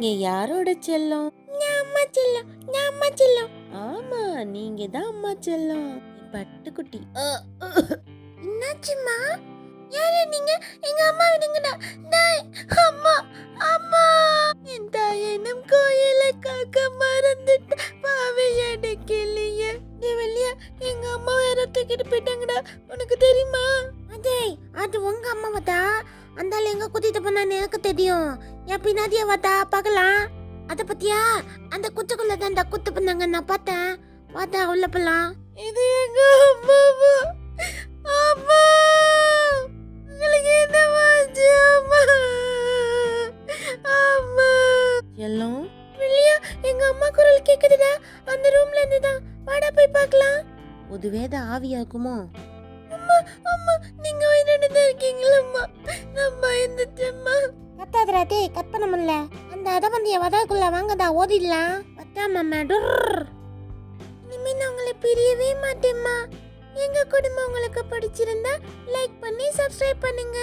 நீங்க யாரோட செல்லம்? நான் அம்மா செல்லம், நான் அம்மா செல்லம். ஆமா, நீங்க தான் அம்மா செல்லம். பட்டுக்குட்டி. என்னாச்சும்மா? யாரு நீங்க? எங்க அம்மா விடுங்கடா. டேய் அம்மா, அம்மா. என் தாயனும் கோயில காக்க மறந்துட்டு பாவை அடைக்கலையே. வெளியா எங்க அம்மா வேற தூக்கிட்டு போயிட்டாங்கடா. உனக்கு தெரியுமா? அடேய், அது உங்க அம்மாவதா? அந்தால எங்க கூட்டிட்டு போனான்னு எனக்கு தெரியும். என் பின்னாடியே வாடா பார்க்கலாம். அத பத்தியா? அந்த குத்துக்குள்ள தான் குத்து பண்ணாங்க, நான் பார்த்தேன். வாடா உள்ள போலாம். இது எங்க அம்மாவா? அம்மா, உங்களுக்கு என்னமாச்சு அம்மா? அம்மா செல்லம், வெளியா எங்க அம்மா குரல் கேக்குதுடா. அந்த ரூம்ல இருந்து தான். வாடா போய் பார்க்கலாம். ஒருவேத ஆவியாக்குமோ? அம்மா, அம்மா, நீங்க உயிரோட இருக்கீங்களா? நான் பயந்துட்டேம்மா. கத்தாதடா டேய், கட் பண்ண முடியல. அந்த அதவந்திய வதக்குள்ள வாங்கடா, ஓடிடலாம். வட்டாமா மேடர். இனிமே நான் உங்களை பிரியவே மாட்டேம்மா. எங்க குடும்பம் உங்களுக்கு பிடிச்சிருந்தா லைக் பண்ணி சப்ஸ்கிரைப் பண்ணுங்க.